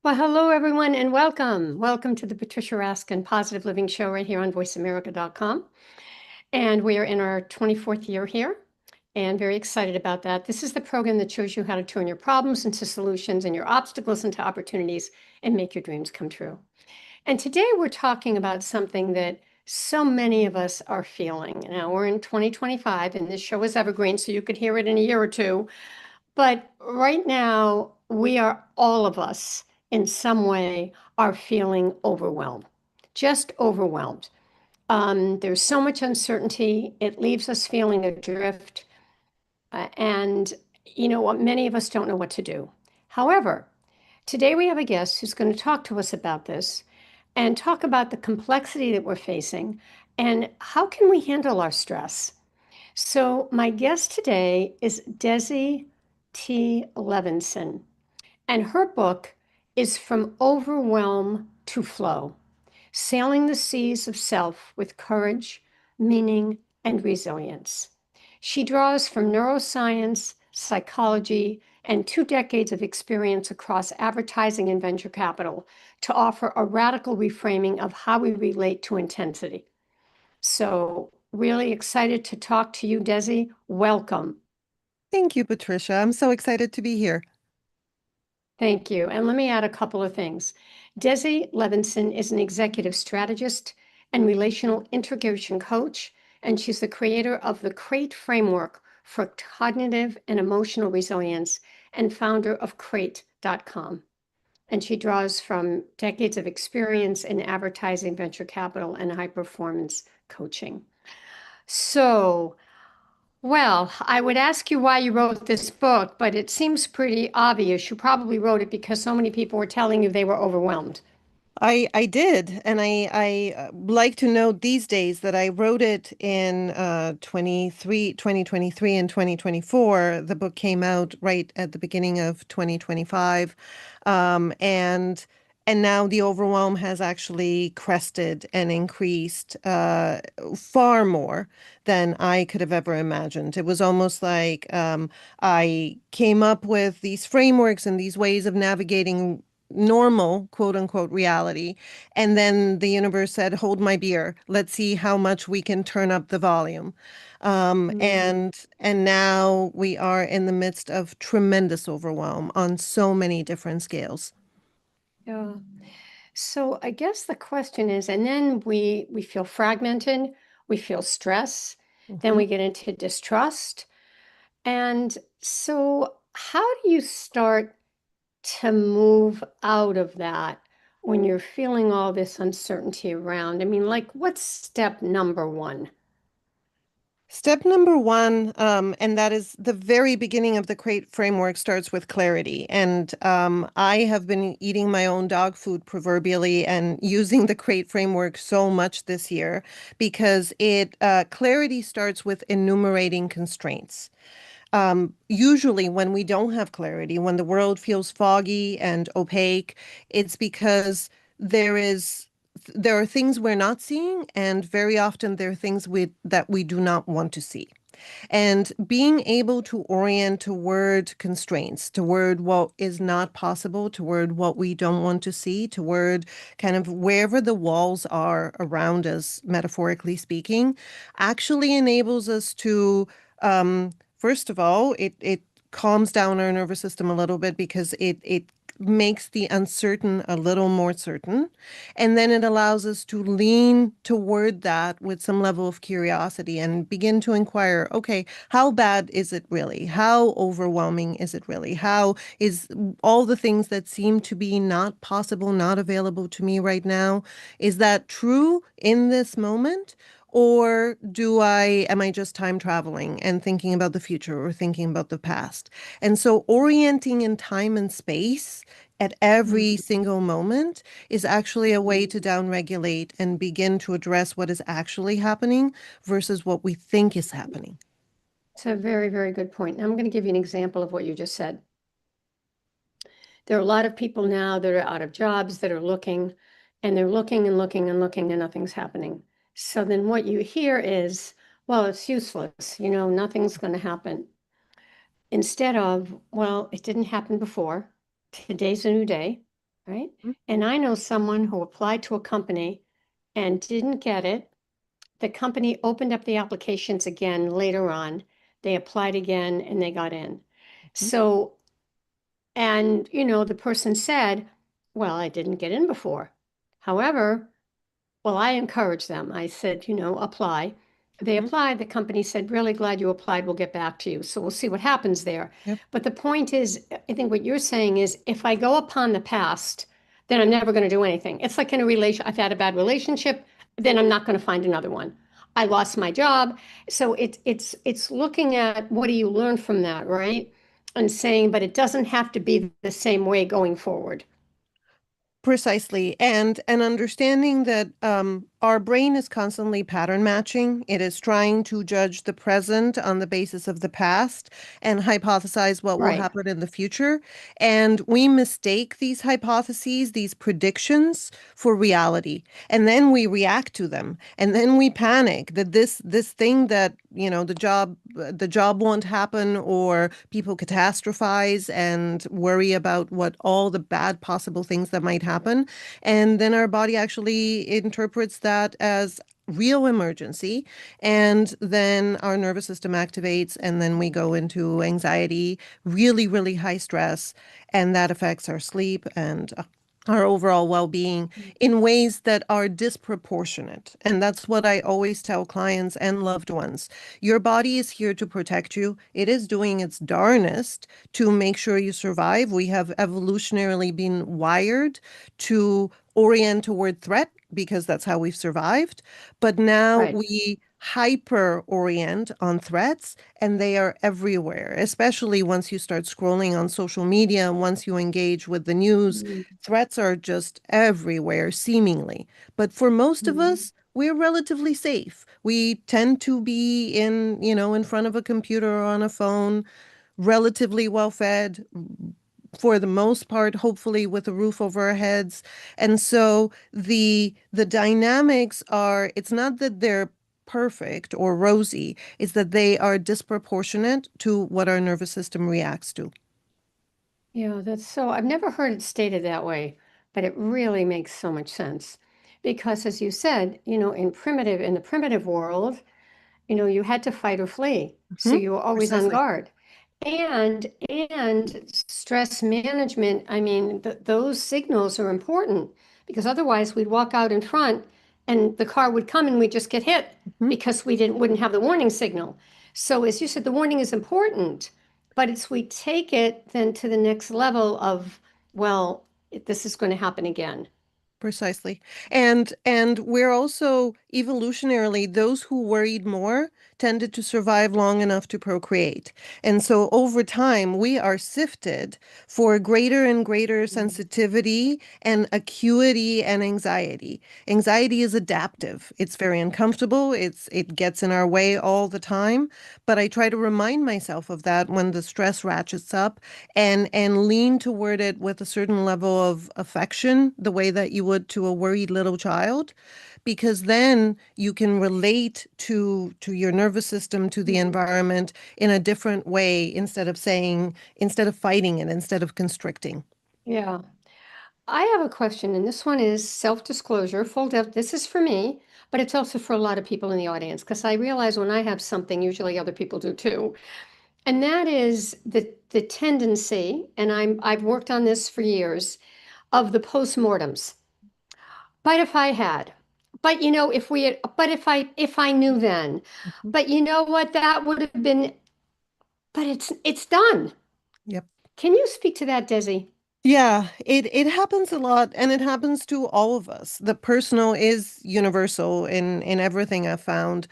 Well, hello, everyone, and welcome. Welcome to the Patricia Raskin Positive Living Show right here on voiceamerica.com. And we are in our 24th year here and very excited about that. This is the program that shows you how to turn your problems into solutions and your obstacles into opportunities and make your dreams come true. And today we're talking about something that so many of us are feeling. Now, we're in 2025 and this show is evergreen, so you could hear it in a year or two. But right now, we are all of us in some way are feeling overwhelmed, just overwhelmed. There's so much uncertainty, it leaves us feeling adrift. And you know what? Many of us don't know what to do. However, today we have a guest who's going to talk to us about this and talk about the complexity that we're facing and how can we handle our stress. So, my guest today is Dessy Levinson, and her book is From Overwhelm to Flow: Sailing the Seas of Self with Courage, Meaning, and Resilience. She draws from neuroscience, psychology, and 2 decades of experience across advertising and venture capital to offer a radical reframing of how we relate to intensity. So, really excited to talk to you, Dessy. Welcome. Thank you, Patricia. I'm so excited to be here. Thank you. And let me add a couple of things. Dessy Levinson is an executive strategist and relational integration coach, and she's the creator of the CRATE framework for cognitive and emotional resilience and founder of crate.com. And she draws from decades of experience in advertising, venture capital, and high performance coaching. So, well, I would ask you why you wrote this book, but it seems pretty obvious. You probably wrote it because so many people were telling you they were overwhelmed. I did, and I like to note these days that I wrote it in 2023 and 2024. The book came out right at the beginning of 2025. Um, and and now the overwhelm has actually crested and increased far more than I could have ever imagined. It was almost like I came up with these frameworks and these ways of navigating normal quote unquote reality, and then the universe said, hold my beer, let's see how much we can turn up the volume. Mm, And now we are in the midst of tremendous overwhelm on so many different scales. yeah. So I guess the question is, and then we feel fragmented, we feel stress, then Mhm. we get into distrust. And so how do you start to move out of that when you're feeling all this uncertainty around? I mean, like, what's step number one? Step number one, and that is the very beginning of the crate framework, starts with clarity. And I have been eating my own dog food proverbially and using the crate framework so much this year because it clarity starts with enumerating constraints. Usually, when we don't have clarity, when the world feels foggy and opaque, it's because there is there are things we're not seeing, and very often there are things that we do not want to see. And being able to orient toward constraints, toward what is not possible, toward what we don't want to see, toward kind of wherever the walls are around us, metaphorically speaking, actually enables us to, first of all, it calms down our nervous system a little bit because it makes the uncertain a little more certain. And then it allows us to lean toward that with some level of curiosity and begin to inquire, okay, how bad is it really? How overwhelming is it really? How is all the things that seem to be not possible, not available to me right now? Is that true in this moment? Or am I just time traveling and thinking about the future or thinking about the past? And so orienting in time and space at every Mhm. single moment is actually a way to downregulate and begin to address what is actually happening versus what we think is happening. It's a very, very good point. I'm going to give you an example of what you just said. There are a lot of people now that are out of jobs that are looking, and they're looking and looking and looking, and nothing's happening. So then what you hear is, well, it's useless, nothing's going to happen. Instead of, well, it didn't happen before. Today's a new day. right? Mhm. And I know someone who applied to a company and didn't get it. The company opened up the applications again later on. They applied again and they got in. Mhm. So, and the person said, well, I didn't get in before. However, well, I encouraged them. I said, apply. They Mhm. applied. The company said, really glad you applied. We'll get back to you. So we'll see what happens there. Yep. But the point is, I think what you're saying is if I go upon the past, then I'm never going to do anything. It's like in a relation, I've had a bad relationship, then I'm not going to find another one. I lost my job. So it's looking at what do you learn from that, right? And saying, but it doesn't have to be the same way going forward. Precisely. And understanding that our brain is constantly pattern matching. It is trying to judge the present on the basis of the past and hypothesize what will Right, happen in the future. And we mistake these hypotheses, these predictions for reality. And then we react to them. And then we panic that this thing that, the job won't happen, or people catastrophize and worry about what all the bad possible things that might happen. And then our body actually interprets that as real emergency. And then our nervous system activates, and then we go into anxiety, really, really high stress. And that affects our sleep and our overall well-being in ways that are disproportionate. And that's what I always tell clients and loved ones. Your body is here to protect you. It is doing its darnest to make sure you survive. We have evolutionarily been wired to orient toward threat because that's how we've survived. But now right. we hyper orient on threats, and they are everywhere, especially once you start scrolling on social media, once you engage with the news. Mm, Threats are just everywhere, seemingly. But for most of mm. us, we're relatively safe. We tend to be in front of a computer or on a phone, relatively well fed, for the most part, hopefully with a roof over our heads. And so the dynamics are, it's not that they're perfect or rosy, it's that they are disproportionate to what our nervous system reacts to. Yeah, that's so, I've never heard it stated that way, but it really makes so much sense. Because as you said, in the primitive world, you had to fight or flee. So Mhm. you were always on Precisely. guard. And stress management, I mean, those signals are important because otherwise we'd walk out in front and the car would come and we'd just get hit Mhm. because we wouldn't have the warning signal. So as you said, the warning is important, but it's we take it then to the next level of, well, this is going to happen again. Precisely. And we're also evolutionarily, those who worried more tended to survive long enough to procreate. And so over time, we are sifted for greater and greater Mm. sensitivity and acuity and anxiety. Anxiety is adaptive. It's very uncomfortable. It gets in our way all the time. But I try to remind myself of that when the stress ratchets up, and lean toward it with a certain level of affection, the way that you would to a worried little child, because then you can relate to your nervous system, to the Mm. environment in a different way, instead of fighting it, instead of constricting. Yeah. I have a question, and this one is self-disclosure, this is for me, but it's also for a lot of people in the audience, because I realize when I have something, usually other people do too. And that is the tendency, and I've worked on this for years, of the postmortems. But if I had, but if we had, but if I knew then, Mhm. but you know what, that would have been, but it's done. Yep. Can you speak to that, Desi? Yeah, it happens a lot, and it happens to all of us. The personal is universal in everything I've found.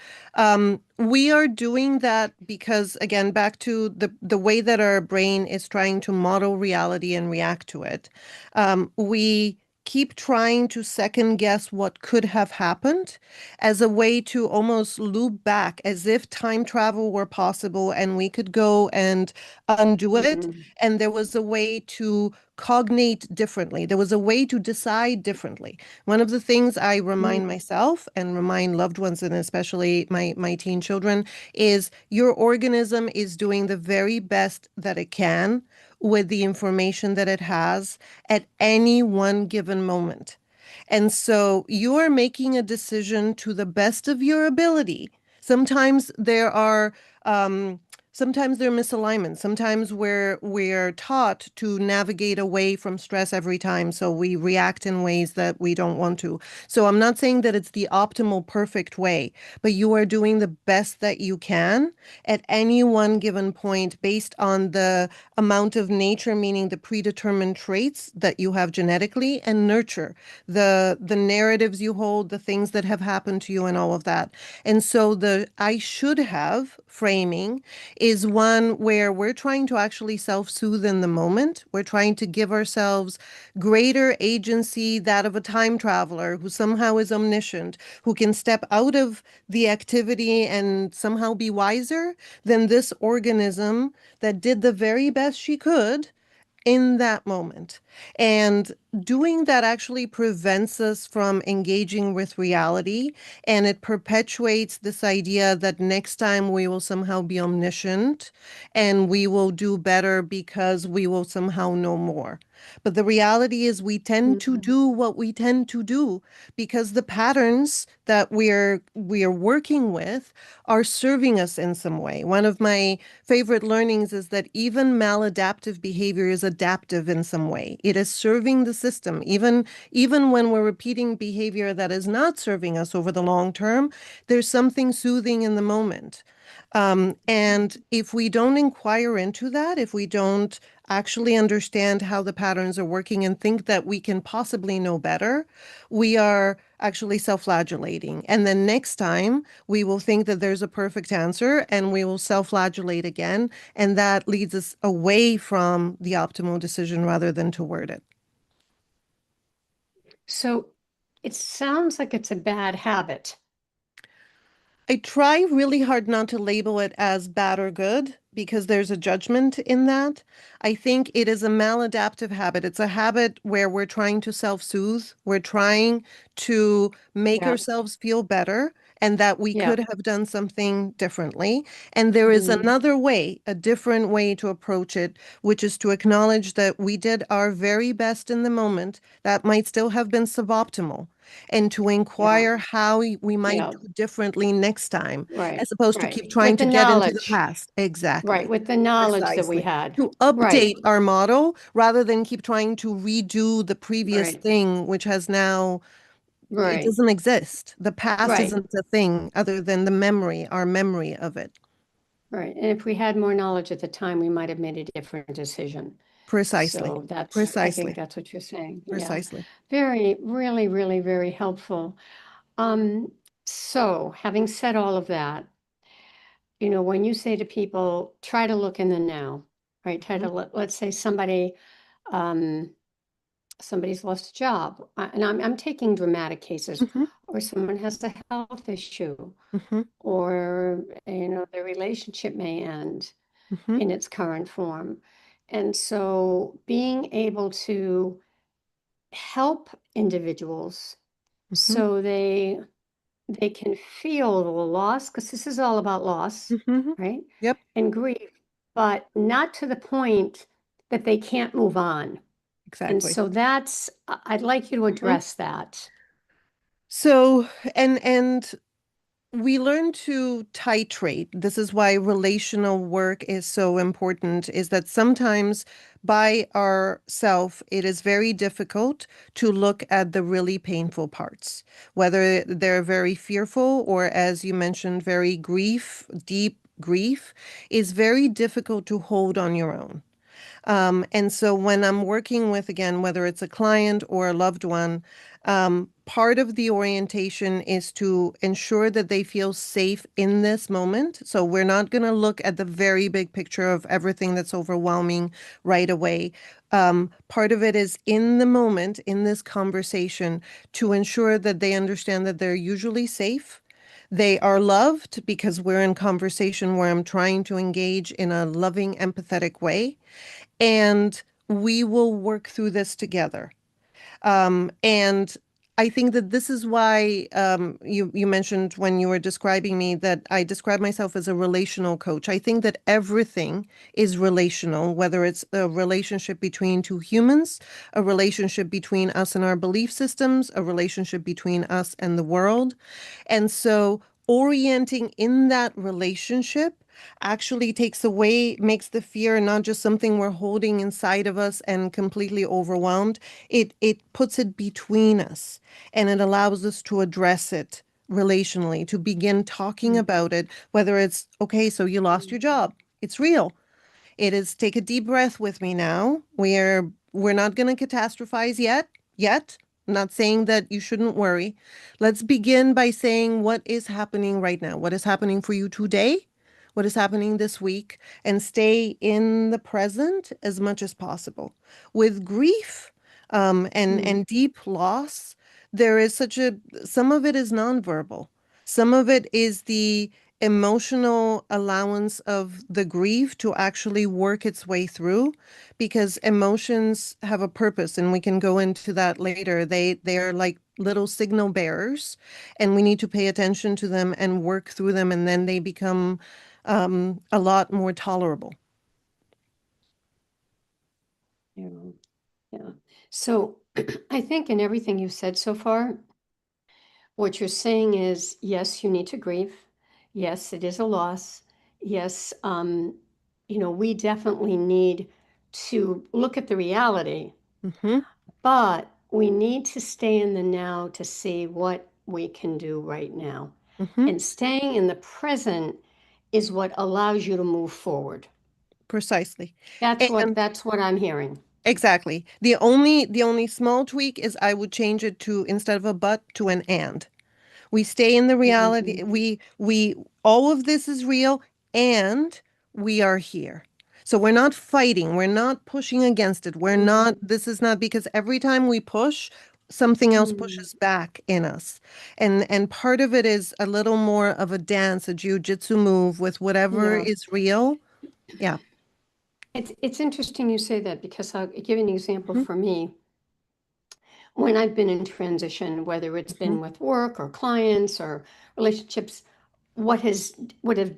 We are doing that because, again, back to the way that our brain is trying to model reality and react to it. We keep trying to second guess what could have happened as a way to almost loop back, as if time travel were possible and we could go and undo it, Mm, and there was a way to cognate differently. There was a way to decide differently. One of the things I remind mm, myself and remind loved ones, and especially my teen children, is your organism is doing the very best that it can with the information that it has at any one given moment. And so you are making a decision to the best of your ability. Sometimes there are um, sometimes there are misalignments. Sometimes we're taught to navigate away from stress every time, so we react in ways that we don't want to. So I'm not saying that it's the optimal, perfect way, but you are doing the best that you can at any one given point based on the amount of nature, meaning the predetermined traits that you have genetically, and nurture, the narratives you hold, the things that have happened to you, and all of that. And so the I should have framing is one where we're trying to actually self-soothe in the moment. We're trying to give ourselves greater agency, that of a time traveler who somehow is omniscient, who can step out of the activity and somehow be wiser than this organism that did the very best she could in that moment. And doing that actually prevents us from engaging with reality, and it perpetuates this idea that next time we will somehow be omniscient and we will do better because we will somehow know more. But the reality is we tend to Mhm. do what we tend to do because the patterns that we are working with are serving us in some way. One of my favorite learnings is that even maladaptive behavior is adaptive in some way. It is serving the system. Even when we're repeating behavior that is not serving us over the long term, there's something soothing in the moment. And if we don't inquire into that, if we don't actually understand how the patterns are working and think that we can possibly know better, we are actually self-flagellating. And then next time we will think that there's a perfect answer and we will self-flagellate again. And that leads us away from the optimal decision rather than toward it. So it sounds like it's a bad habit. I try really hard not to label it as bad or good because there's a judgment in that. I think it is a maladaptive habit. It's a habit where we're trying to self-soothe, we're trying to make Yeah. ourselves feel better and that we Yeah. could have done something differently. And there is Hmm. another way, a different way to approach it, which is to acknowledge that we did our very best in the moment. That might still have been suboptimal, and to Yeah. inquire how we might Yeah. do differently next time, Right. as opposed to Right. keep trying With to the get into the knowledge. past. Right. Exactly. With the knowledge that we Precisely. had. To Right. update our model rather than keep trying to redo the previous Right. thing, which has now, it Right. doesn't exist. The past Right. isn't a thing other than the memory, our memory of it. Right. And if we had more knowledge at the time, we might have made a different decision. Precisely. So I think Precisely. that's what you're saying. Yeah. Precisely. Very, really, really, very helpful. Um, so having said all of that, when you say to people, try to look in the now, right? Try Mhm, to let's say um, somebody's lost a job, and I'm taking dramatic cases, mhm, or someone has a health issue, mhm, or the relationship may end mhm, in its current form. And so being able to help individuals mhm, so they can feel the loss, because this is all about loss, mhm. right? Yep, And grief, but not to the point that they can't move on. And exactly. so I'd like you to Mhm. address that. So, and we learn to titrate. This is why relational work is so important, is that sometimes by ourself, it is very difficult to look at the really painful parts, whether they're very fearful or, as you mentioned, very deep grief is very difficult to hold on your own. And so when I'm working with, again, whether it's a client or a loved one, part of the orientation is to ensure that they feel safe in this moment. So we're not going to look at the very big picture of everything that's overwhelming right away. Part of it is in the moment, in this conversation, to ensure that they understand that they're usually safe. They are loved because we're in conversation where I'm trying to engage in a loving, empathetic way, and we will work through this together. And I think that this is why you mentioned when you were describing me that I describe myself as a relational coach. I think that everything is relational, whether it's a relationship between two humans, a relationship between us and our belief systems, a relationship between us and the world. And so orienting in that relationship actually takes away, makes the fear not just something we're holding inside of us and completely overwhelmed. It puts it between us and it allows us to address it relationally, to begin talking Mm, about it, whether it's, okay, so you lost mm, your job. It's real. It is take a deep breath with me now. We're not going to catastrophize yet. Yet. I'm not saying that you shouldn't worry. Let's begin by saying what is happening right now. What is happening for you today? What is happening this week? And stay in the present as much as possible. With grief, mm. and deep loss, there is such a some of it is nonverbal. Some of it is the emotional allowance of the grief to actually work its way through because emotions have a purpose and we can go into that later. They are like little signal bearers and we need to pay attention to them and work through them and then they become a lot more tolerable. Yeah, yeah. So I think in everything you've said so far, what you're saying is, yes, you need to grieve. Yes, it is a loss. Yes, we definitely need to look at the reality, Hmm. but we need to stay in the now to see what we can do right now. Hmm. And staying in the present is what allows you to move forward. Precisely. That's what I'm hearing. Exactly. The only small tweak is I would change it to instead of a but to an and. We stay in the reality. Mhm. We all of this is real and we are here. So we're not fighting, we're not pushing against it. We're not Mhm. this is not because every time we push, something else Mm. pushes back in us. And part of it is a little more of a dance, a jujitsu move with whatever Yeah. is real. Yeah. It's interesting you say that because I'll give you an example Hmm. for me. When I've been in transition, whether it's Hmm. been with work or clients or relationships, what has would have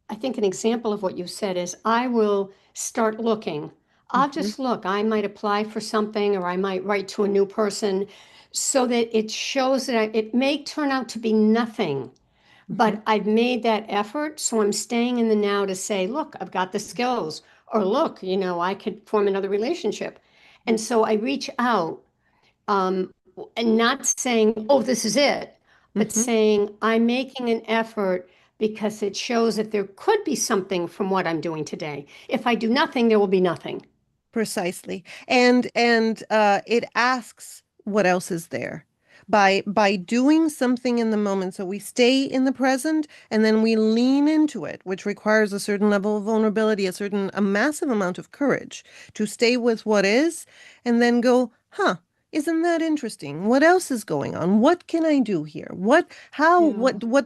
I think an example of what you said is I will start looking. I'll Hmm. just look. I might apply for something or I might write to a new person so that it shows that it may turn out to be nothing, Hmm. but I've made that effort. So I'm staying in the now to say, look, I've got the skills, or look, I could form another relationship. And so I reach out, um, and not saying, oh, this is it, but Hmm. saying, I'm making an effort because it shows that there could be something from what I'm doing today. If I do nothing, there will be nothing. Precisely. And it asks what else is there. By doing something in the moment. So we stay in the present and then we lean into it, which requires a certain level of vulnerability, a massive amount of courage to stay with what is and then go, huh, isn't that interesting? What else is going on? What can I do here? Yeah. What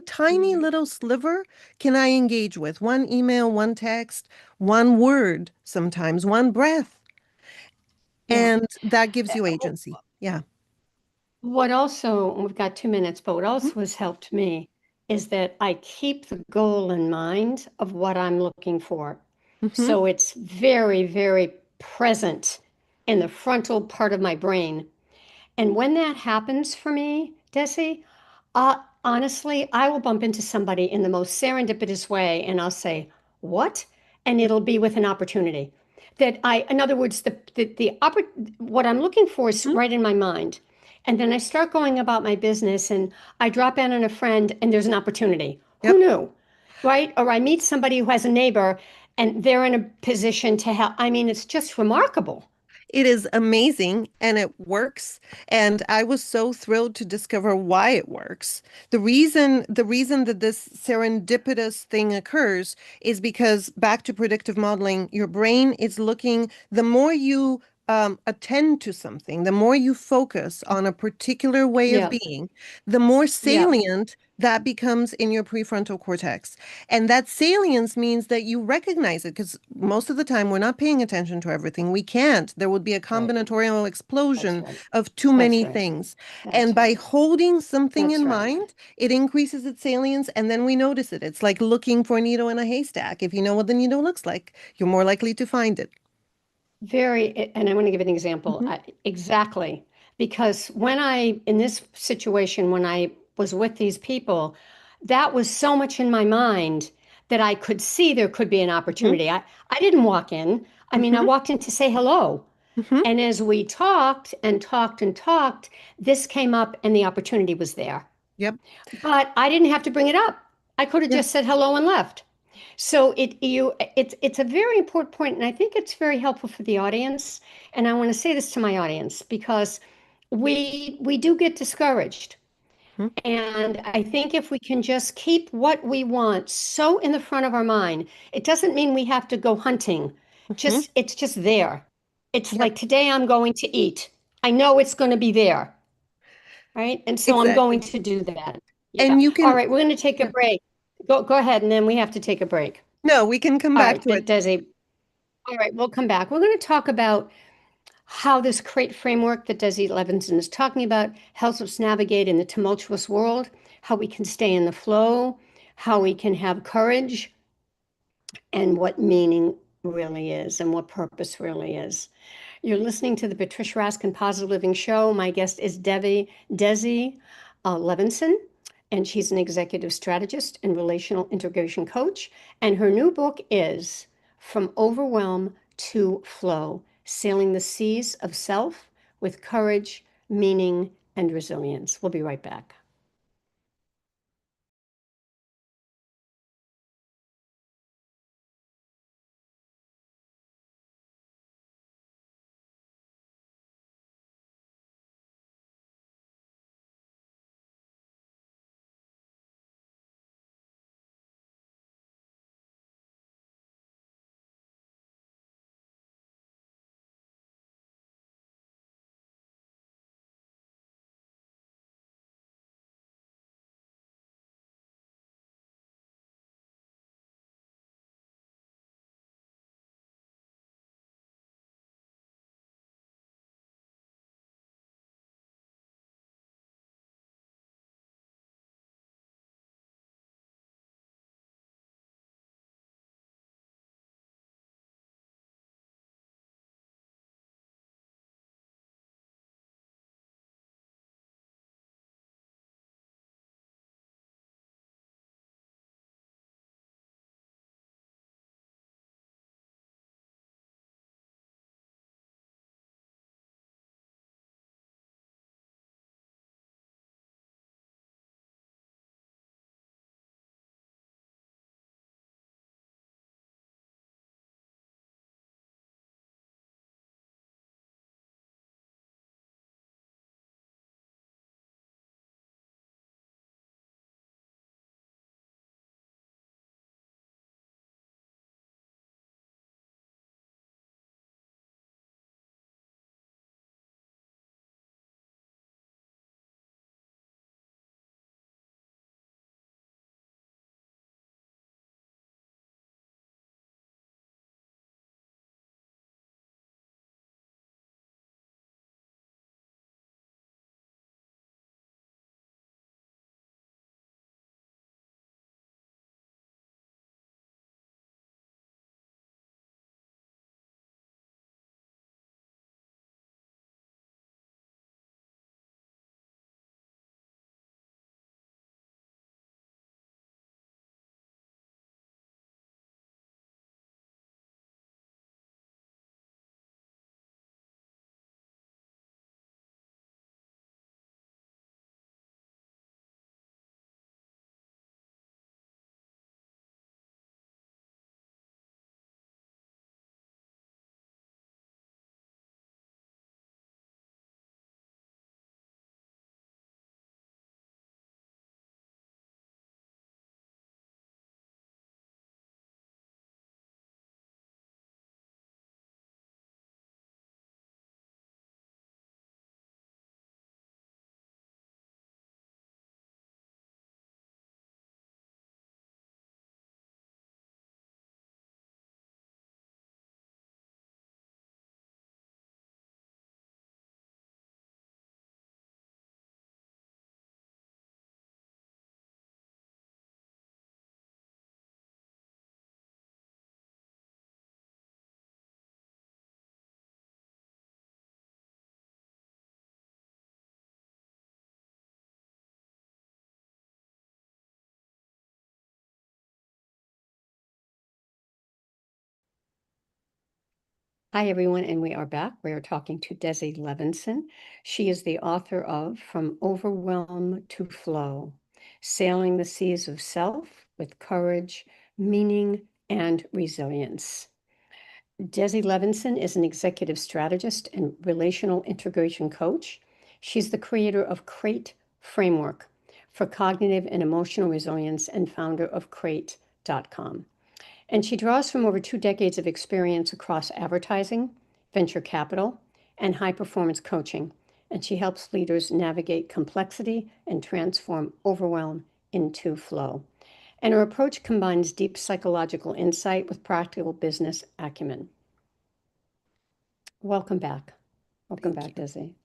tiny Mm. little sliver can I engage with? One email, one text, one word, sometimes one breath. Yeah. And that gives you agency. Yeah. What also, we've got 2 minutes, but what Mhm. also has helped me is that I keep the goal in mind of what I'm looking for. Mhm. So it's very, very present in the frontal part of my brain. And when that happens for me, Desi, honestly, I will bump into somebody in the most serendipitous way and I'll say, what? And it'll be with an opportunity. In other words, what I'm looking for is Mhm. right in my mind. And then I start going about my business and I drop in on a friend and there's an opportunity. Who Yep. knew? Right? Or I meet somebody who has a neighbor and they're in a position to help. I mean, it's just remarkable. It is amazing and it works. And I was so thrilled to discover why it works. The reason that this serendipitous thing occurs is because back to predictive modeling, your brain is looking, the more you attend to something, the more you focus on a particular way of Yeah, being, the more yeah, salient that becomes in your prefrontal cortex. And that salience means that you recognize it because most of the time we're not paying attention to everything. We can't. There would be a right. combinatorial That's explosion right. of too That's many right. things. And That's by right. holding something That's in right. mind, it increases its salience and then we notice it. It's like looking for a needle in a haystack. If you know what the needle looks like, you're more likely to find it. And I want to give an example. Hmm. Exactly. Because in this situation, when I was with these people, that was so much in my mind that I could see there could be an Hmm. opportunity. I didn't walk in. I mean, I Hmm. walked in to say hello. Hmm. And as we talked and talked and talked, this came up and the opportunity was there. Yep. But I didn't have to bring it up. I could have Yeah. just said hello and left. So it's a very important point, and I think it's very helpful for the audience. And I want to say this to my audience because we do get discouraged. And I think if we can just keep what we want so in the front of our mind, it doesn't mean we have to go hunting. Hmm. Just it's just there. It's Yep. like today I'm going to eat. I know it's going to be there, right? And so I'm going Exactly. to do that. And Yeah. you All can, right, we're going to take a yeah. break. Go ahead, and then we have to take a break. No, we can come All back right, to it. Desi. All right, we'll come back. We're going to talk about how this crate framework that Dessy Levinson is talking about helps us navigate in the tumultuous world, how we can stay in the flow, how we can have courage, and what meaning really is and what purpose really is. You're listening to the Patricia Raskin Positive Living Show. My guest is Dessy Levinson, and she's an executive strategist and relational integration coach. And her new book is From Overwhelm to Flow, Sailing the Seas of Self with Courage, Meaning, and Resilience. We'll be right back. Hi, everyone, and we are back. We are talking to Dessy Levinson. She is the author of From Overwhelm to Flow, Sailing the Seas of Self with Courage, Meaning, and Resilience. Dessy Levinson is an executive strategist and relational integration coach. She's the creator of CRATE Framework for Cognitive and Emotional Resilience and founder of crate.com. And she draws from over 2 decades of experience across advertising, venture capital, and high performance coaching. And she helps leaders navigate complexity and transform overwhelm into flow. And her approach combines deep psychological insight with practical business acumen. Welcome back. Welcome Thank back, you. Dizzy.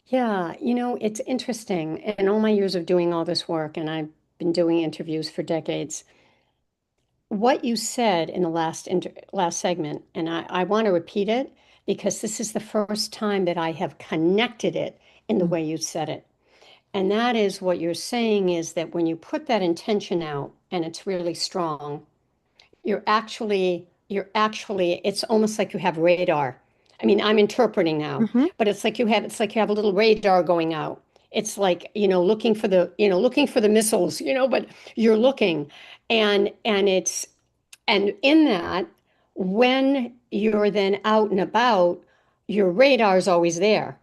Yeah, it's interesting. In all my years of doing all this work, and I've been doing interviews for decades, what you said in the last segment, and I want to repeat it because this is the first time that I have connected it in the Mm. way you said it. And that is what you're saying is that when you put that intention out and it's really strong, you're actually it's almost like you have radar. I mean, I'm interpreting now, Mhm. but it's like you have a little radar going out. It's like, looking for the missiles, but you're looking, and in that, when you're then out and about, your radar is always there.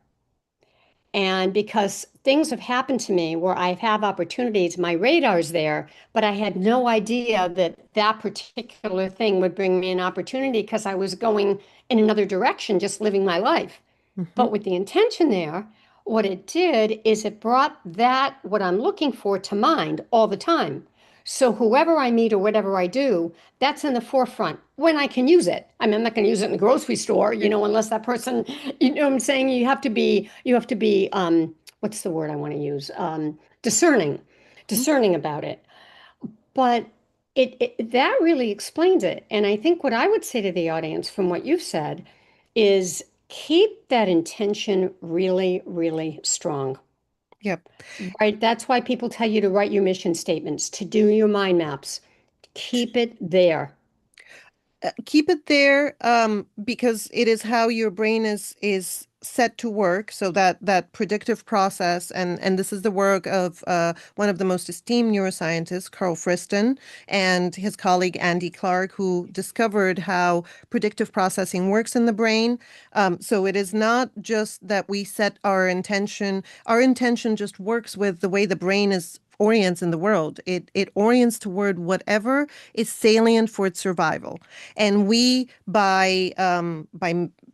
And because things have happened to me where I have opportunities, my radar's there, but I had no idea that that particular thing would bring me an opportunity because I was going in another direction, just living my life. Mhm. But with the intention there, what it did is it brought that, what I'm looking for, to mind all the time. So whoever I meet or whatever I do, that's in the forefront when I can use it. I mean, I'm not going to use it in the grocery store, Right. unless that person, what I'm saying? What's the word I want to use? Discerning, Mhm. discerning about it. But that really explains it. And I think what I would say to the audience from what you've said is keep that intention really, really strong, Yep. right? That's why people tell you to write your mission statements, to do your mind maps. Keep it there. Keep it there, because it is how your brain is set to work. So that predictive process, and this is the work of one of the most esteemed neuroscientists, Carl Friston, and his colleague Andy Clark, who discovered how predictive processing works in the brain. So it is not just that we set our intention. Our intention just works with the way the brain is orients in the world. It orients toward whatever is salient for its survival. And we, by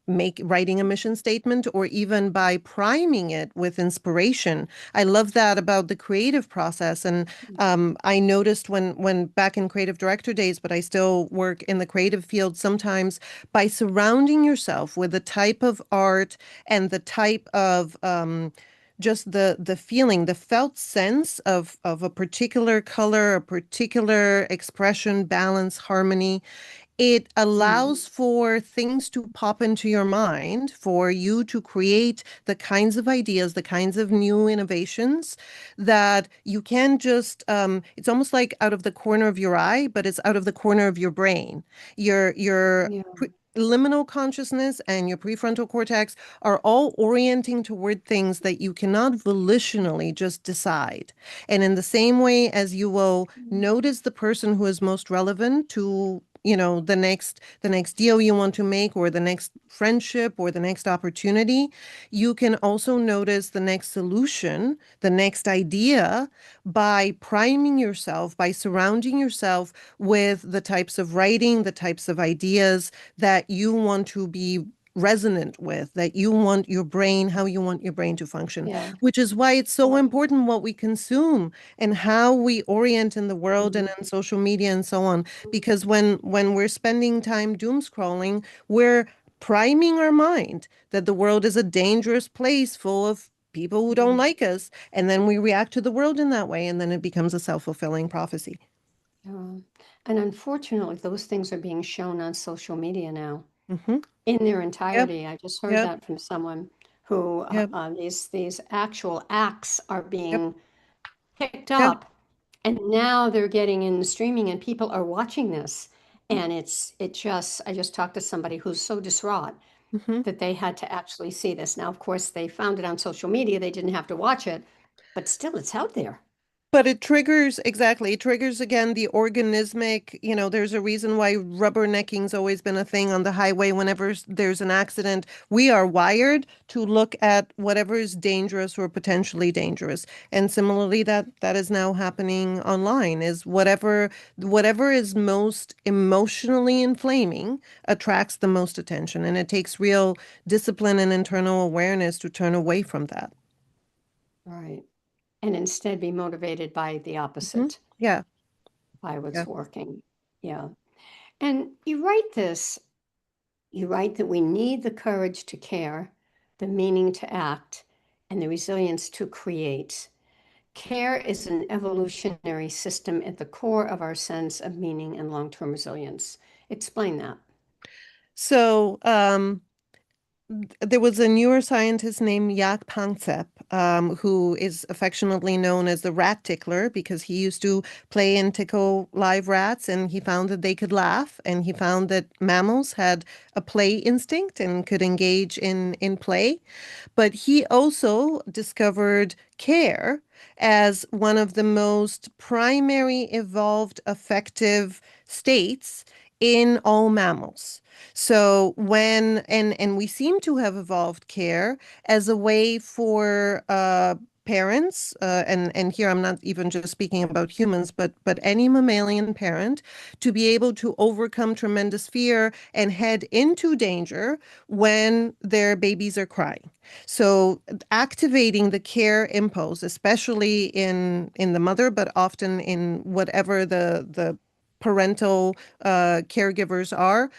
make writing a mission statement or even by priming it with inspiration. I love that about the creative process. And I noticed when back in creative director days, but I still work in the creative field sometimes, by surrounding yourself with the type of art and the type of just the feeling, the felt sense of a particular color, a particular expression, balance, harmony, it Mm, allows for things to pop into your mind, for you to create the kinds of ideas, the kinds of new innovations that you can just, it's almost like out of the corner of your eye, but it's out of the corner of your brain. Your yeah, liminal consciousness and your prefrontal cortex are all orienting toward things that you cannot volitionally just decide. And in the same way as you will notice the person who is most relevant to the next deal you want to make or the next friendship or the next opportunity, you can also notice the next solution, the next idea by priming yourself, by surrounding yourself with the types of writing, the types of ideas that you want to be resonant with, that you want your brain, how you want your brain to function, yeah. which is why it's so Well, important what we consume and how we orient in the world and mm, in social media and so on. Because when we're spending time doom scrolling, we're priming our mind that the world is a dangerous place full of people who don't mm, like us, and then we react to the world in that way, and then it becomes a self-fulfilling prophecy. yeah. And unfortunately, those things are being shown on social media now Hmm. in their Yep, entirety. I just heard yep, that from someone who yep, these actual acts are yep, being picked yep. up, and now they're getting in the streaming, and people are watching this. And I just talked to somebody who's so distraught Hmm. that they had to actually see this. Now, of course, they found it on social media. They didn't have to watch it, but still, it's out there. But it triggers, exactly, it triggers again the organismic, there's a reason why rubbernecking's always been a thing on the highway whenever there's an accident. We are wired to look at whatever is dangerous or potentially dangerous. And similarly, that is now happening online, is whatever is most emotionally inflaming attracts the most attention. And it takes real discipline and internal awareness to turn away from that. Right. And instead be motivated by the Hmm. opposite, Yeah. by Yeah. what's working. Yeah. And you write that we need the courage to care, the meaning to act, and the resilience to create. Care is an evolutionary system at the core of our sense of meaning and long-term resilience. Explain that. So, there was a neuroscientist named Jaak Panksepp, who is affectionately known as the rat tickler because he used to play and tickle live rats, and he found that they could laugh, and he found that mammals had a play instinct and could engage in play. But he also discovered care as one of the most primary evolved affective states in all mammals. So and we seem to have evolved care as a way for parents, and here I'm not even just speaking about humans, but any mammalian parent to be able to overcome tremendous fear and head into danger when their babies are crying. So activating the care impulse, especially in the mother, but often in whatever the parental caregivers are,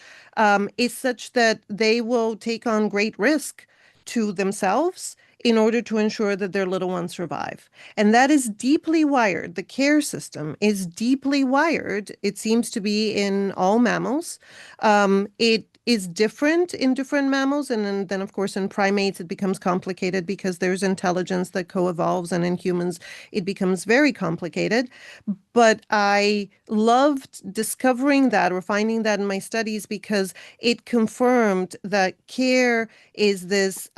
is such that they will take on great risk to themselves in order to ensure that their little ones survive. And that is deeply wired. The care system is deeply wired, it seems to be in all mammals. It is different in different mammals. And then, of course, in primates, it becomes complicated because there's intelligence that co-evolves. And in humans, it becomes very complicated. But I loved discovering that or finding that in my studies because it confirmed that care is this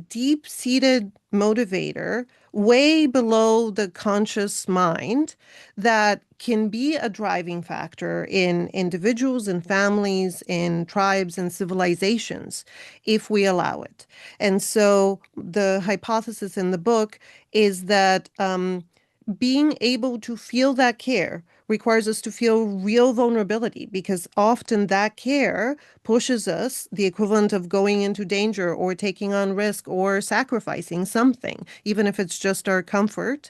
deep-seated motivator way below the conscious mind that can be a driving factor in individuals and families, in tribes and civilizations if we allow it. And so the hypothesis in the book is that being able to feel that care requires us to feel real vulnerability because often that care pushes us the equivalent of going into danger or taking on risk or sacrificing something, even if it's just our comfort.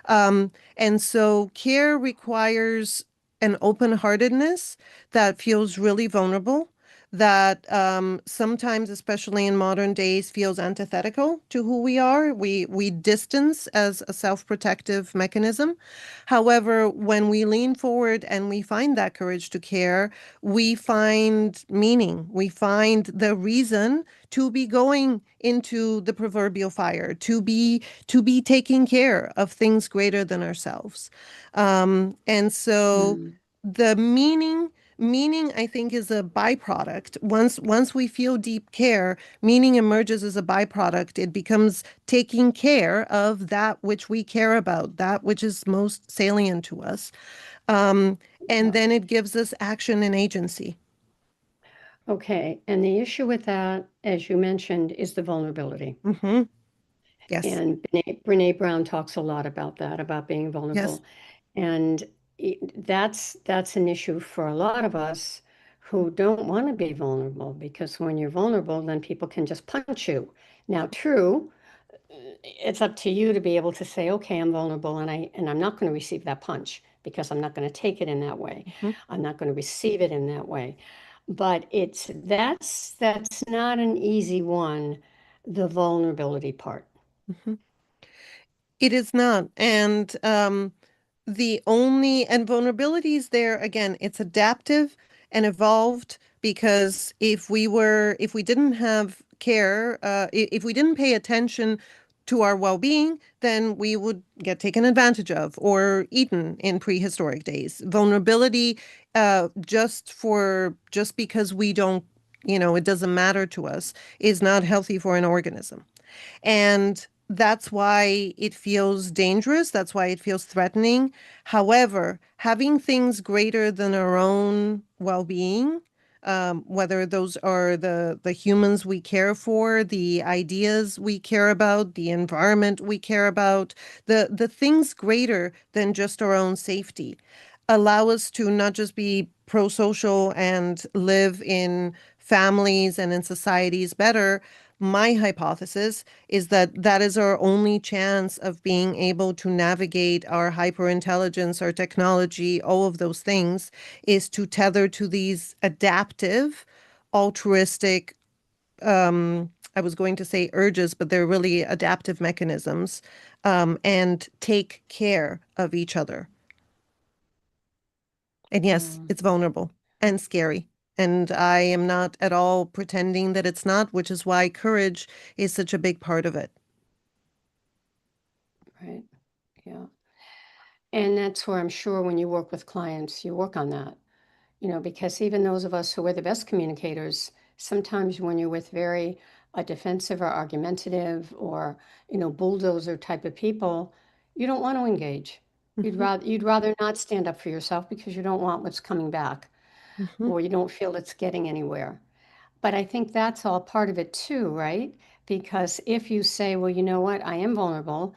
And so care requires an open-heartedness that feels really vulnerable, that sometimes, especially in modern days, feels antithetical to who we are. We distance as a self-protective mechanism. However, when we lean forward and we find that courage to care, we find meaning. We find the reason to be going into the proverbial fire, to be taking care of things greater than ourselves. And so Mm. the meaning I think is a byproduct. Once we feel deep care, meaning emerges as a byproduct. It becomes taking care of that which we care about, that which is most salient to us. Um, and Yeah. then it gives us action and agency. Okay. And the issue with that, as you mentioned, is the vulnerability. Hmm. Yes. And Brene Brown talks a lot about that, about being Yes. vulnerable. And that's an issue for a lot of us who don't want to be vulnerable because when you're vulnerable, then people can just punch you. Now, true, it's up to you to be able to say, okay, I'm vulnerable and I'm not going to receive that punch because I'm not going to take it in that way. Hmm. I'm not going to receive it in that way. But that's not an easy one, the vulnerability part. Hmm. It is not. And and vulnerability is there again, it's adaptive and evolved because if we didn't have care, if we didn't pay attention to our well-being, then we would get taken advantage of or eaten in prehistoric days. Vulnerability, just because we don't, it doesn't matter to us, is not healthy for an organism. And that's why it feels dangerous. That's why it feels threatening. However, having things greater than our own well-being, whether those are the humans we care for, the ideas we care about, the environment we care about, the things greater than just our own safety, allow us to not just be pro-social and live in families and in societies better. My hypothesis is that that is our only chance of being able to navigate our hyperintelligence, our technology, all of those things, is to tether to these adaptive, altruistic, I was going to say urges, but they're really adaptive mechanisms, and take care of each other. And yes, Mm, it's vulnerable and scary. And I am not at all pretending that it's not, which is why courage is such a big part of it. right. Yeah. And that's where I'm sure when you work with clients, you work on that, because even those of us who are the best communicators, sometimes when you're with very defensive or argumentative or, bulldozer type of people, you don't want to engage. Hmm. You'd rather not stand up for yourself because you don't want what's coming back Hmm. or you don't feel it's getting anywhere. But I think that's all part of it too, right? Because if you say, well, you know what, I am vulnerable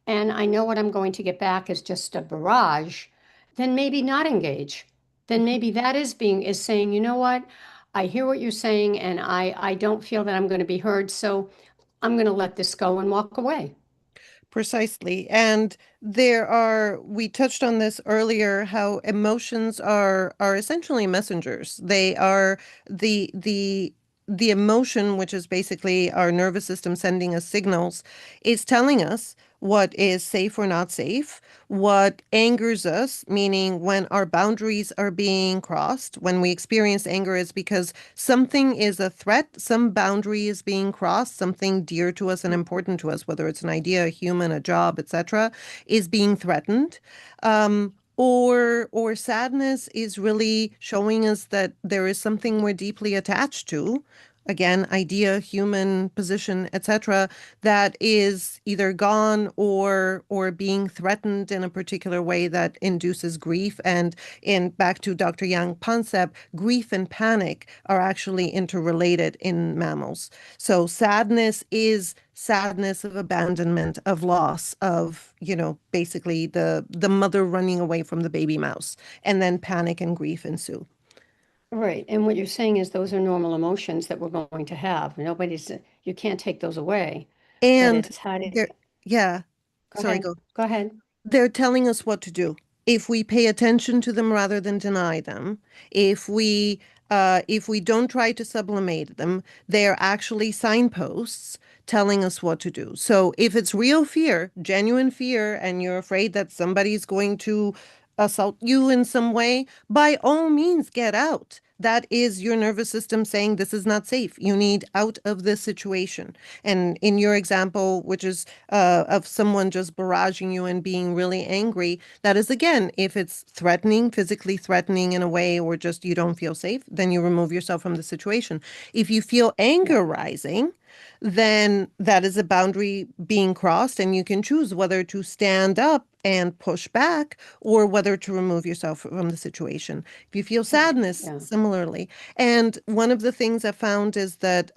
and I know what I'm going to get back is just a barrage, then maybe not engage. Then Hmm. maybe that is saying, you know what, I hear what you're saying and I don't feel that I'm going to be heard, so I'm going to let this go and walk away. Precisely. And we touched on this earlier, how emotions are essentially messengers. They are the emotion, which is basically our nervous system sending us signals, is telling us what is safe or not safe, what angers us, meaning when our boundaries are being crossed. When we experience anger, is because something is a threat, some boundary is being crossed, something dear to us and important to us, whether it's an idea, a human, a job, etc., is being threatened. Or sadness is really showing us that there is something we're deeply attached to, again, idea, human, position, etc., that is either gone or being threatened in a particular way that induces grief. And in back to Dr. Yang concept, grief and panic are actually interrelated in mammals. So sadness is sadness of abandonment, of loss, of, basically the mother running away from the baby mouse, and then panic and grief ensue. Right. And what you're saying is those are normal emotions that we're going to have. You can't take those away, but And it's how to, there, yeah, go sorry, ahead. go. Go ahead. They're telling us what to do. If we pay attention to them rather than deny them, if we don't try to sublimate them, they are actually signposts telling us what to do. So if it's real fear, genuine fear, and you're afraid that somebody's going to assault you in some way, by all means, get out. That is your nervous system saying this is not safe. You need out of this situation. And in your example, which is of someone just barraging you and being really angry, that is, again, if it's threatening, physically threatening in a way, or just you don't feel safe, then you remove yourself from the situation. If you feel Yeah. anger rising, then that is a boundary being crossed, and you can choose whether to stand up and push back or whether to remove yourself from the situation. If you feel Right. sadness, Yeah. similarly. And one of the things I found is that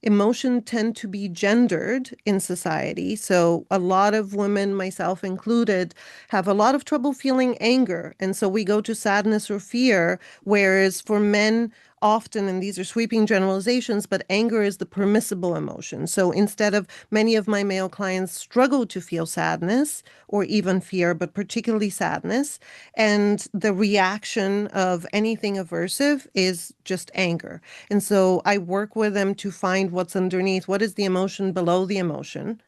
emotion tend to be gendered in society. So a lot of women, myself included, have a lot of trouble feeling anger. And so we go to sadness or fear, whereas for men, often, and these are sweeping generalizations, but anger is the permissible emotion. So instead of many of my male clients struggle to feel sadness or even fear, but particularly sadness, and the reaction of anything aversive is just anger. And so I work with them to find what's underneath, what is the emotion below the emotion,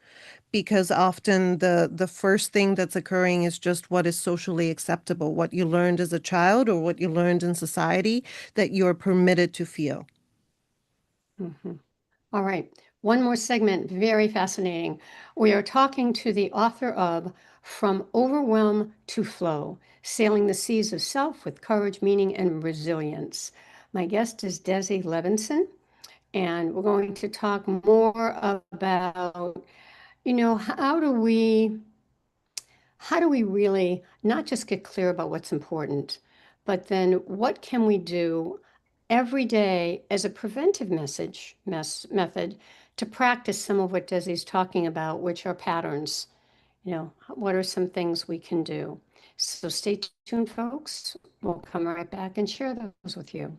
because often the first thing that's occurring is just what is socially acceptable, what you learned as a child or what you learned in society that you're permitted to feel. Hmm. All right. One more segment, very fascinating. We are talking to the author of From Overwhelm to Flow, Sailing the Seas of Self with Courage, Meaning, and Resilience. My guest is Dessy Levinson, and we're going to talk more about, how do we really not just get clear about what's important, but then what can we do every day as a preventive method to practice some of what Desi's talking about, which are patterns. What are some things we can do? So stay tuned, folks. We'll come right back and share those with you.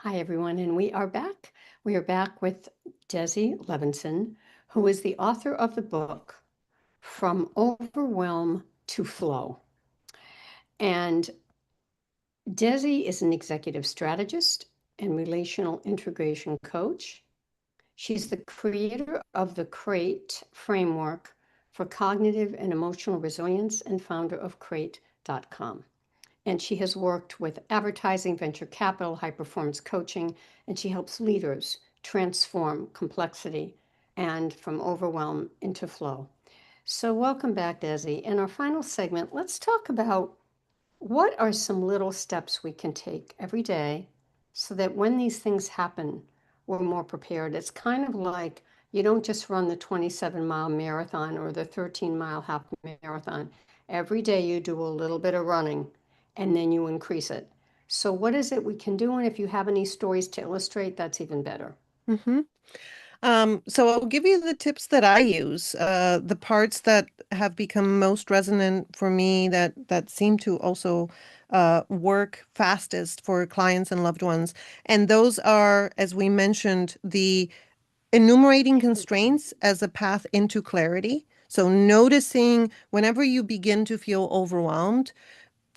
Hi, everyone, and we are back. We are back with Dessy Levinson, who is the author of the book From Overwhelm to Flow. And Dessy is an executive strategist and relational integration coach. She's the creator of the CRATE framework for cognitive and emotional resilience and founder of crate.com. And she has worked with advertising, venture capital, high performance coaching, and she helps leaders transform complexity and from overwhelm into flow. So, welcome back, Dessy. In our final segment, let's talk about what are some little steps we can take every day so that when these things happen, we're more prepared. It's kind of like you don't just run the 27-mile marathon or the 13-mile half marathon. Every day you do a little bit of running and then you increase it. So, what is it we can do? And if you have any stories to illustrate, that's even better. Mm-hmm. So I'll give you the tips that I use, the parts that have become most resonant for me that seem to also work fastest for clients and loved ones. And those are, as we mentioned, the enumerating constraints as a path into clarity. So noticing whenever you begin to feel overwhelmed,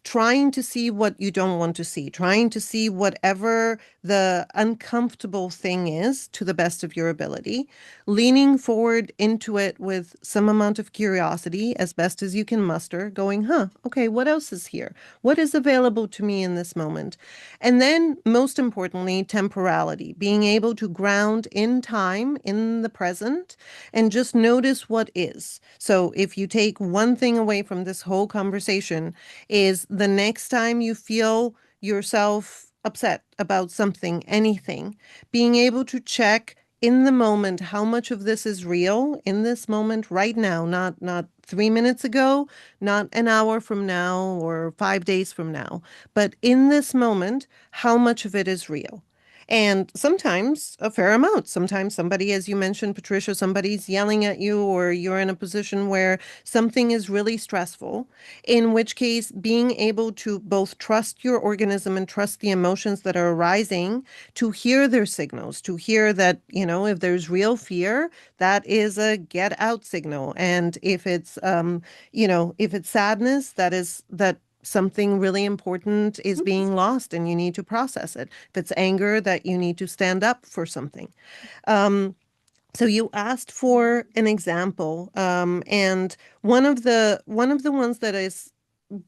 trying to see what you don't want to see, trying to see whatever the uncomfortable thing is to the best of your ability, leaning forward into it with some amount of curiosity as best as you can muster, going, okay, what else is here? What is available to me in this moment? And then, most importantly, temporality, being able to ground in time, in the present, and just notice what is. So if you take one thing away from this whole conversation, is the next time you feel yourself upset about something, anything, being able to check in the moment how much of this is real in this moment right now, not 3 minutes ago, not an hour from now or 5 days from now, but in this moment, how much of it is real. And sometimes a fair amount. Sometimes somebody, as you mentioned, Patricia, somebody's yelling at you, or you're in a position where something is really stressful, in which case being able to both trust your organism and trust the emotions that are arising, to hear their signals, to hear that, if there's real fear, that is a get out signal. And if it's sadness, that is that something really important is being lost and you need to process it. If it's anger, that you need to stand up for something. Um, so you asked for an example, and one of the ones that is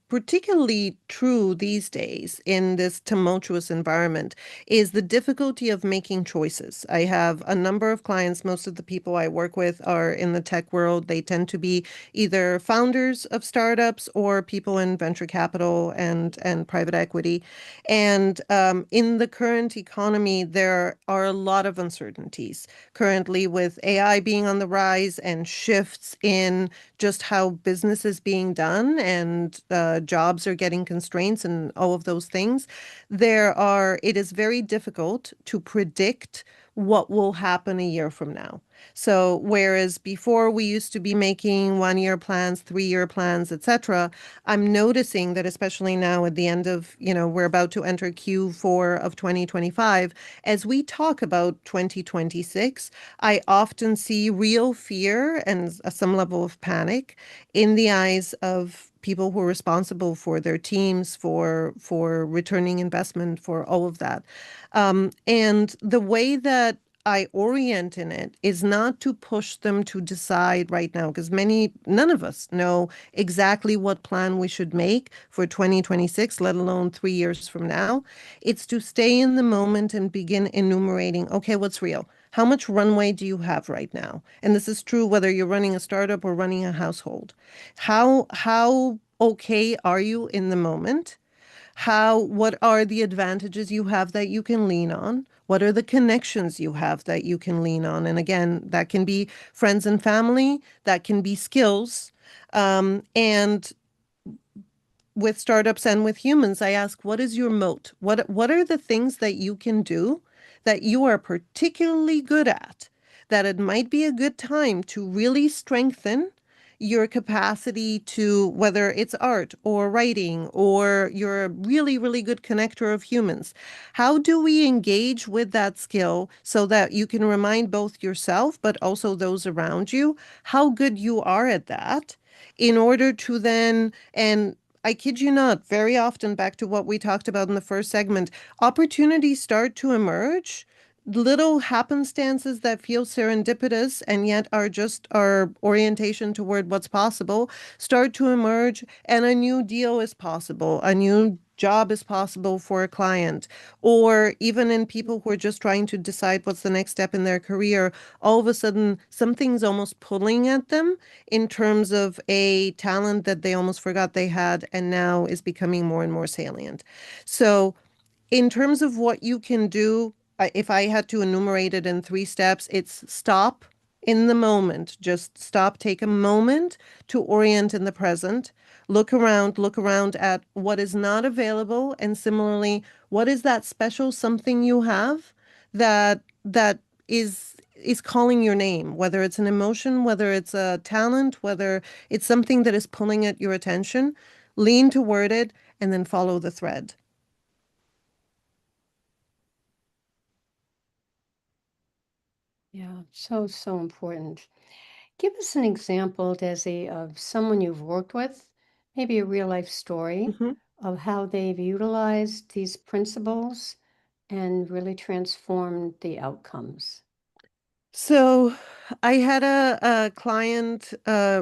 particularly true these days in this tumultuous environment is the difficulty of making choices. I have a number of clients. Most of the people I work with are in the tech world. They tend to be either founders of startups or people in venture capital and private equity. And in the current economy, there are a lot of uncertainties currently, with AI being on the rise and shifts in just how business is being done, and jobs are getting constraints and all of those things. It is very difficult to predict what will happen a year from now. So whereas before we used to be making 1 year plans, 3 year plans, etc., I'm noticing that especially now at the end of, we're about to enter Q4 of 2025, as we talk about 2026, I often see real fear and some level of panic in the eyes of people who are responsible for their teams, for returning investment, for all of that. And the way that I orient in it is not to push them to decide right now, because none of us know exactly what plan we should make for 2026, let alone 3 years from now. It's to stay in the moment and begin enumerating, okay, what's real? How much runway do you have right now? And this is true whether you're running a startup or running a household. How okay are you in the moment? What are the advantages you have that you can lean on? What are the connections you have that you can lean on? And again, that can be friends and family, that can be skills. And with startups and with humans, I ask, what is your moat? What are the things that you can do that you are particularly good at, that it might be a good time to really strengthen your capacity to, whether it's art or writing, or you're a really, really good connector of humans. How do we engage with that skill so that you can remind both yourself, but also those around you, how good you are at that, in order to then, and I kid you not, very often, back to what we talked about in the first segment, opportunities start to emerge, little happenstances that feel serendipitous and yet are just our orientation toward what's possible start to emerge, and a new deal is possible, a new job is possible for a client, or even in people who are just trying to decide what's the next step in their career, all of a sudden something's almost pulling at them in terms of a talent that they almost forgot they had and now is becoming more and more salient. So in terms of what you can do, if I had to enumerate it in 3 steps, it's stop in the moment. Just stop, take a moment to orient in the present. Look around at what is not available, and similarly, what is that special something you have that is calling your name, whether it's an emotion, whether it's a talent, whether it's something that is pulling at your attention. Lean toward it and then follow the thread. Yeah, so, so important. Give us an example, Desi, of someone you've worked with, maybe a real life story Mhm. of how they've utilized these principles and really transformed the outcomes. So I had a client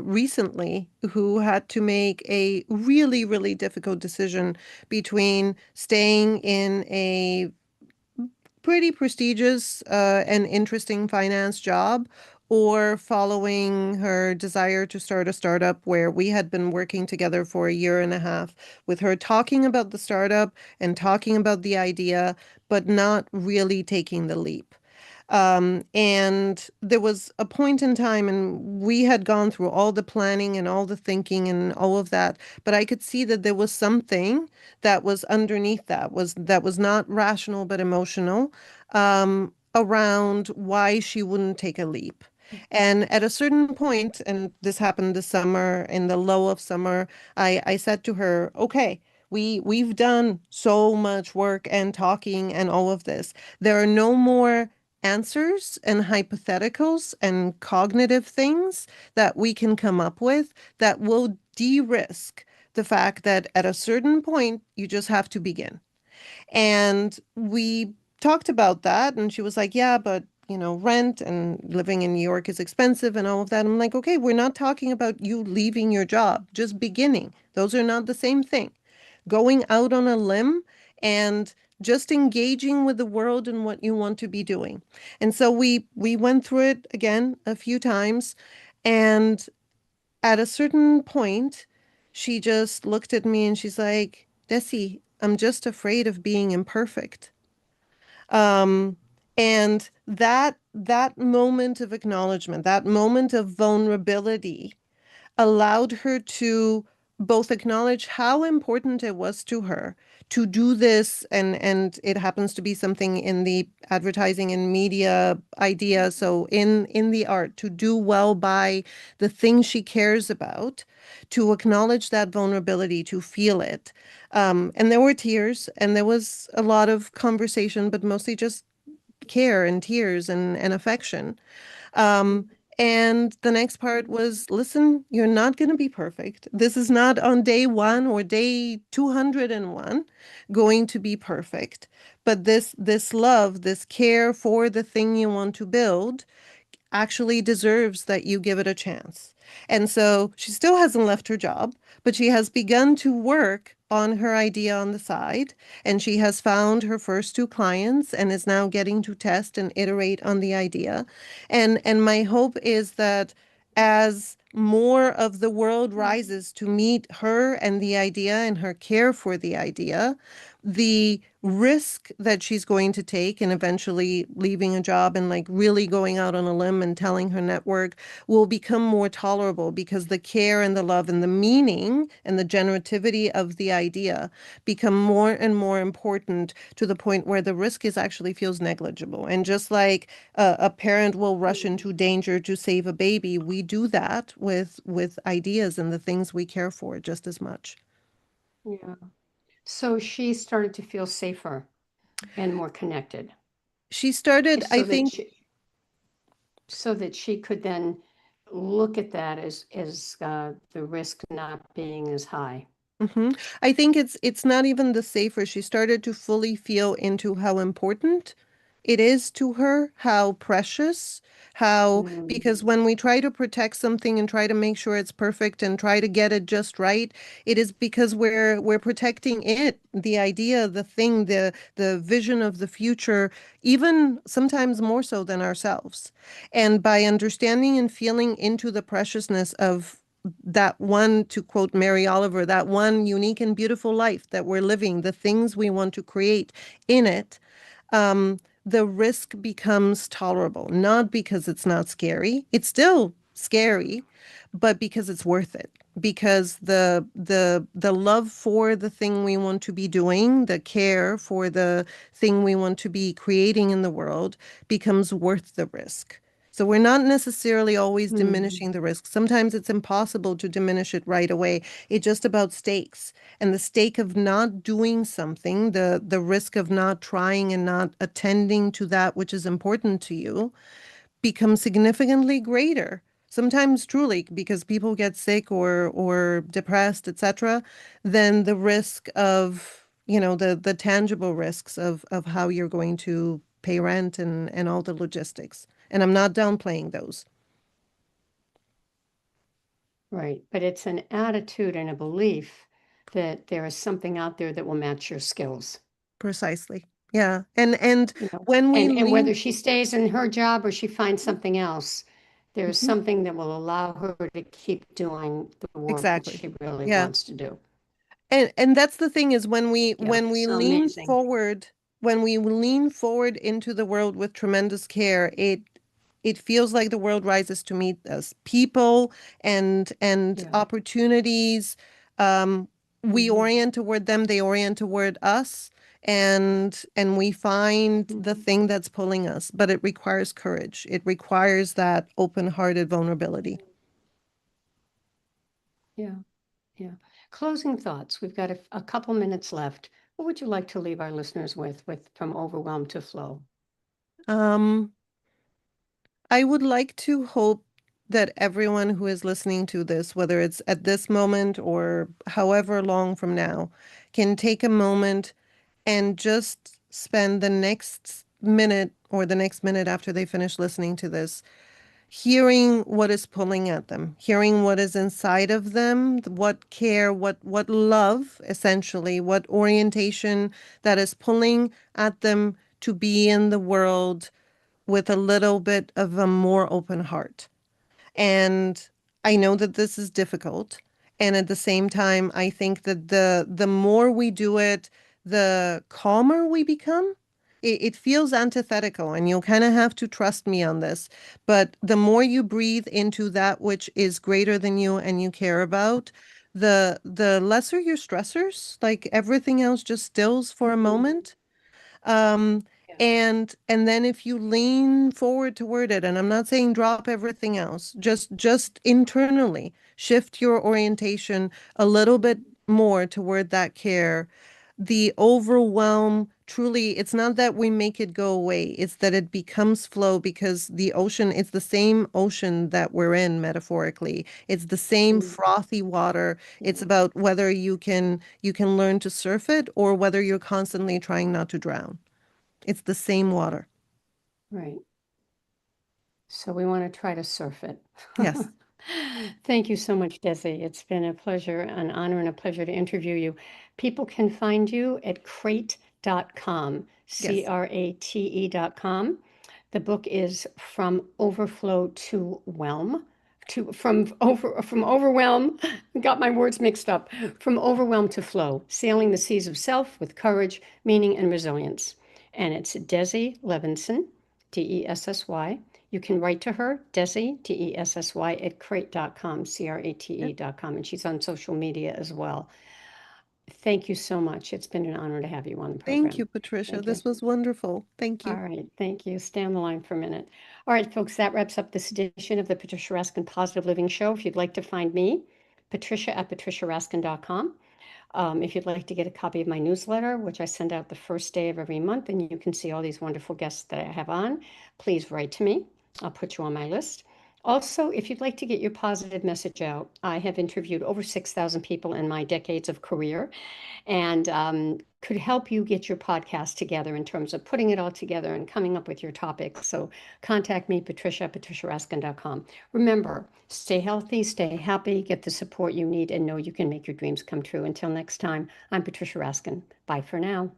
recently who had to make a really, really difficult decision between staying in a pretty prestigious and interesting finance job, or following her desire to start a startup, where we had been working together for a year and a half, with her talking about the startup and talking about the idea, but not really taking the leap. And there was a point in time, and we had gone through all the planning and all the thinking and all of that, but I could see that there was something that was underneath that was not rational but emotional, around why she wouldn't take a leap. And at a certain point, and this happened this summer, in the low of summer, I said to her, okay, we've done so much work and talking and all of this. There are no more answers and hypotheticals and cognitive things that we can come up with that will de-risk the fact that at a certain point you just have to begin. And we talked about that, and she was like, yeah, but rent and living in New York is expensive and all of that. I'm like, okay, we're not talking about you leaving your job, just beginning. Those are not the same thing. Going out on a limb and just engaging with the world and what you want to be doing. And so we went through it again a few times, and at a certain point, she just looked at me and she's like, Dessy, I'm just afraid of being imperfect. Um, and that moment of acknowledgement, that moment of vulnerability allowed her to both acknowledge how important it was to her to do this, and it happens to be something in the advertising and media idea, so in the art, to do well by the thing she cares about, to acknowledge that vulnerability, to feel it. And there were tears and there was a lot of conversation, but mostly just care and tears and affection. um, and the next part was, listen, you're not going to be perfect. This is not on day one or day 201 going to be perfect. But this love, this care for the thing you want to build actually deserves that you give it a chance. And so she still hasn't left her job, but she has begun to work on her idea on the side. And she has found her first two clients and is now getting to test and iterate on the idea. And my hope is that as more of the world rises to meet her and the idea and her care for the idea, the risk that she's going to take and eventually leaving a job and like really going out on a limb and telling her network will become more tolerable, because the care and the love and the meaning and the generativity of the idea become more and more important, to the point where the risk is actually feels negligible. And just like a parent will rush into danger to save a baby, we do that with ideas and the things we care for just as much. Yeah. So she started to feel safer and more connected, She started, I so that think. she could then look at that as the risk not being as high. Hmm. I think it's not even the safer. She started to fully feel into how important it is to her, how precious, how, Mm, because when we try to protect something and try to make sure it's perfect and try to get it just right, it is because we're protecting it, the idea, the thing, the vision of the future, even sometimes more so than ourselves. And by understanding and feeling into the preciousness of that one, to quote Mary Oliver, that one unique and beautiful life that we're living, the things we want to create in it, the risk becomes tolerable, not because it's not scary. It's still scary, but because it's worth it. Because the love for the thing we want to be doing, the care for the thing we want to be creating in the world becomes worth the risk. So we're not necessarily always mm, diminishing the risk. Sometimes it's impossible to diminish it right away. It's just about stakes. And the stake of not doing something, the risk of not trying and not attending to that which is important to you, becomes significantly greater. Sometimes truly because people get sick or depressed, etc., than the risk of, the tangible risks of how you're going to pay rent and all the logistics. And I'm not downplaying those. right. But it's an attitude and a belief that there is something out there that will match your skills. Precisely. Yeah. And You know, when we and lean, whether she stays in her job or she finds something else, there's Mhm. something that will allow her to keep doing the work that Exactly. she really Yeah. wants to do. And that's the thing, is Yeah, when we so lean amazing. forward. when we lean forward into the world with tremendous care, it feels like the world rises to meet us. People and Yeah. opportunities, um, we Hmm. orient toward them, they orient toward us, and we find the Hmm. thing that's pulling us. But it requires courage. It requires that open-hearted vulnerability. Yeah. Yeah. Closing thoughts. We've got a couple minutes left. What would you like to leave our listeners with From Overwhelm to Flow? Um, I would like to hope that everyone who is listening to this, whether it's at this moment or however long from now, can take a moment and just spend the next minute or the next minute after they finish listening to this, hearing what is pulling at them, hearing what is inside of them, what care, what love, essentially, what orientation that is pulling at them to be in the world with a little bit of a more open heart. And I know that this is difficult. And at the same time, I think that the more we do it, the calmer we become. It feels antithetical, and you'll kind of have to trust me on this. But the more you breathe into that which is greater than you and you care about, the lesser your stressors, like everything else just stills for a Mhm. moment. Um, Yeah. and then if you lean forward toward it, and I'm not saying drop everything else, just internally shift your orientation a little bit more toward that care. The overwhelm, truly, it's not that we make it go away, it's that it becomes flow because the ocean, it's the same ocean that we're in metaphorically. It's the same Mm. frothy water. It's Yeah. about whether you can learn to surf it or whether you're constantly trying not to drown. It's the same water. Right. So we want to try to surf it. Yes. Thank you so much, Desi. It's been a pleasure, an honor, and a pleasure to interview you. People can find you at crate.com, Yes. crate.com. The book is From Overflow to Whelm. From overwhelm, got my words mixed up. From overwhelm to flow, sailing the seas of self with courage, meaning, and resilience. And it's Dessy Levinson, Dessy. You can write to her, Dessy, Dessy, at crate.com, Yep. crate.com, and she's on social media as well. Thank you so much. It's been an honor to have you on the Thank you, program. Patricia. Thank you. This was wonderful. Thank All you. right. Thank you. Stay on the line for a minute. All right, folks, that wraps up this edition of the Patricia Raskin Positive Living Show. If you'd like to find me, Patricia at patriciaraskin.com. If you'd like to get a copy of my newsletter, which I send out the first day of every month, and you can see all these wonderful guests that I have on, please write to me. I'll put you on my list. Also, if you'd like to get your positive message out, I have interviewed over 6,000 people in my decades of career and could help you get your podcast together in terms of putting it all together and coming up with your topics. So contact me, Patricia, patriciaraskin.com. Remember, stay healthy, stay happy, get the support you need, and know you can make your dreams come true. Until next time, I'm Patricia Raskin. Bye for now.